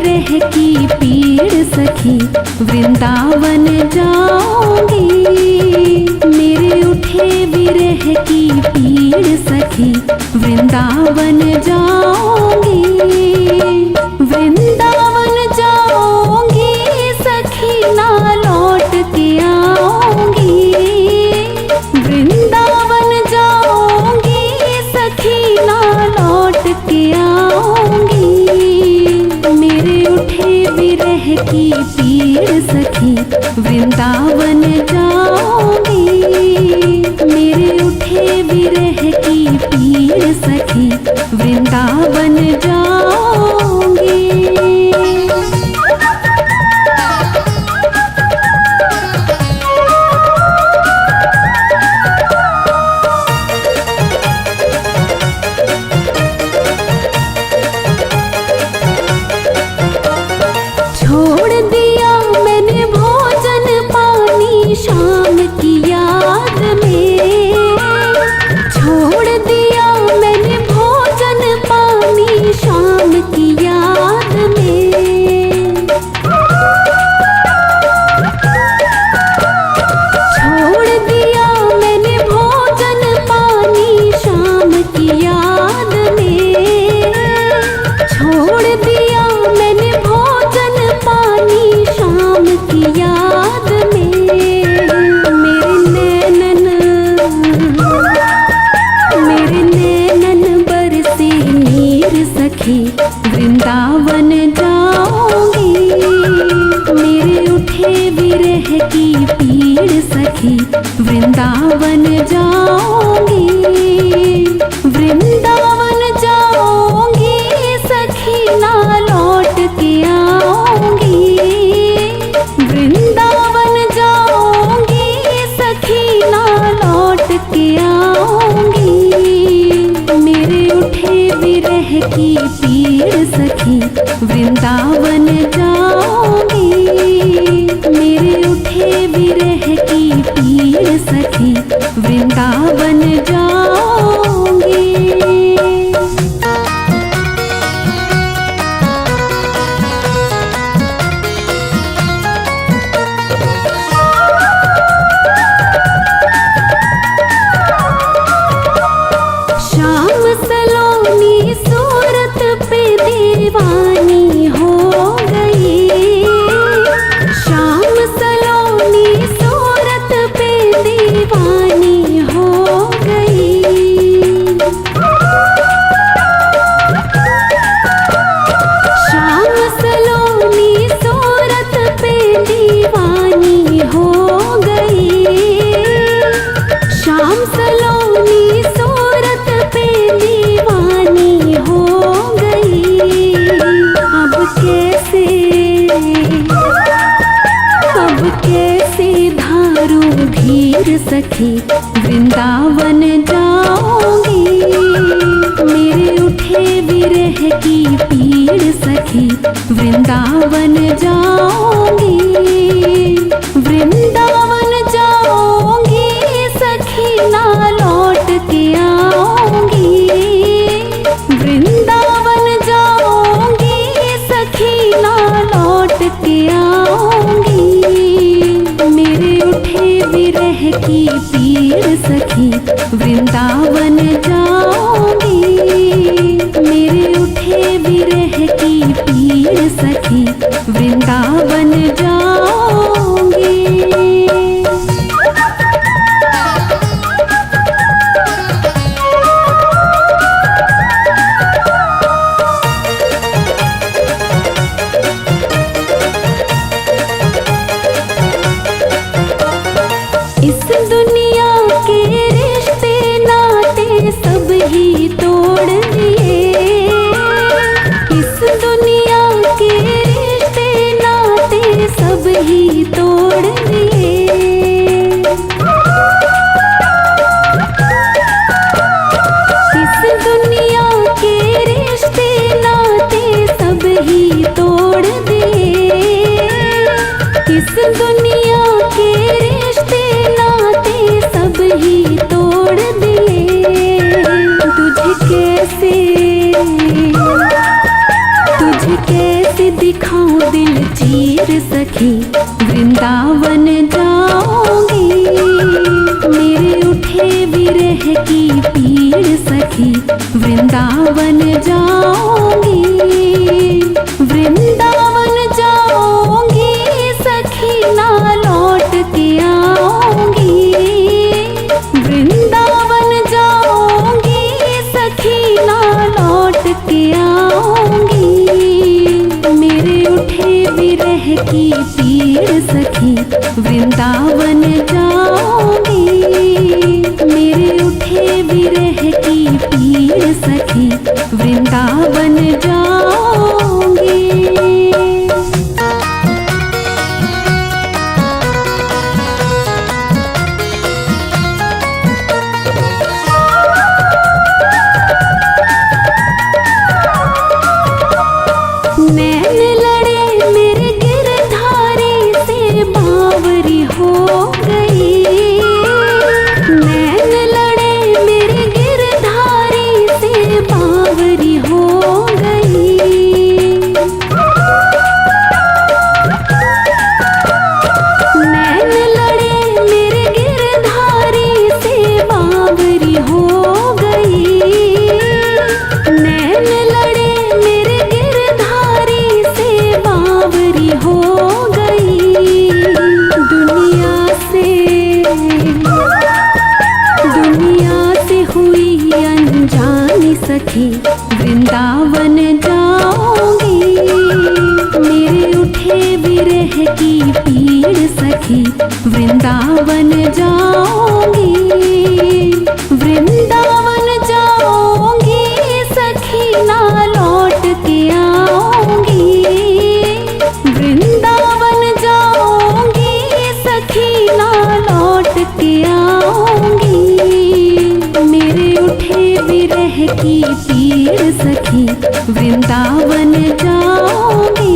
विरह की पीड़ सखी वृंदावन जाऊंगी। मेरे उठे विरह की पीड़ सखी वृंदावन जाऊंगी। वृंदावन जाऊंगी सखी ना लौट के आऊंगी। वृंदावन जाऊंगी सखी ना लौट के आऊंगी। मेरे उठे विरह की पीड़ सखी वृंदावन जाऊंगी। मेरे उठे विरह की पीड़ सखी वृंदावन जाऊंगी। छोड़ दिया मैंने भोजन पानी शाम की याद में। छोड़ दिया मैंने भोजन पानी शाम की याद में। छोड़ दिया मैंने भोजन पानी शाम की याद में। छोड़ दिया मैंने भोजन पानी शाम की याद में। मेरे नैनन बरसे नीर सखी वृंदावन जाऊंगी। मेरे उठे विरह की पीड़ सखी वृंदावन जाऊंगी। वृंदावन जाऊंगी सखी ना लौट के आऊंगी। वृंदावन जाऊंगी सखी ना लौट के आऊंगी। मेरे उठे विरह की पीड़ सखी वृंदावन जाऊंगी। मेरे उठे विरह की पीड़ सखी वृंदावन जाऊंगी। शाम सलोनी सूरत पे दीवानी हो गई। शाम सलोनी सूरत पे दीवानी हो गई। शाम सलोनी सूरत पे दीवानी हो गई। शाम सलोनी सूरत पे दीवानी हो गई। अब कैसे धारू धीर सखी वृंदावन जाऊंगी। मेरे उठे विरह की पीड़ सखी वृंदावन जाऊंगी। वृंदावन जाऊंगी सखी ना लौट के आऊंगी। वृंदावन जाऊंगी सखी ना लौट के आऊंगी। मेरे उठे विरह की पीड़ सखी वृंदावन जाऊंगी। मेरे उठे विरह की पीड़ सखी वृंदावन जाऊंगी। इस दुनिया के रिश्ते नाते सब ही तोड़ दिए। इस दुनिया के रिश्ते नाते सब ही तोड़ दिए। इस दुनिया के रिश्ते नाते सब ही तोड़ दिए। इस दुनिया के रिश्ते नाते सब ही तोड़ दिए। तुझे कैसे कैसे दिखाऊं दिल चीर सखी, वृंदावन जाऊंगी। मेरे उठे विरह की पीड़ सखी, वृंदावन जाऊंगी। वृंदावन जाऊंगी सखी, ना लौट के आऊंगी। वृंदावन जाऊंगी सखी, ना लौट के आऊंगी। मेरे उठे विरह की पीड़ सखी, वृंदावन जाऊंगी। मेरे उठे विरह की पीड़ सखी, वृंदावन जाऊंगी। नैन लड़े मेरे गिरधारी से बावरी हो गई। नैन लड़े मेरे गिरधारी से बावरी हो गई। नैन लड़े मेरे गिरधारी से बावरी हो गई। नैन लड़े मेरे गिरधारी से बावरी हो गई। दुनिया से हुई अनजानी सखी, वृंदावन जाऊंगी। मेरे उठे विरह की पीड़ सखी, वृंदावन जाऊंगी। वृंदावन जाऊंगी सखी, ना लौट के आऊंगी। वृंदावन जाऊंगी सखी, ना लौट के आऊंगी। मेरे उठे विरह की पीड़ सखी, वृंदावन जाऊंगी।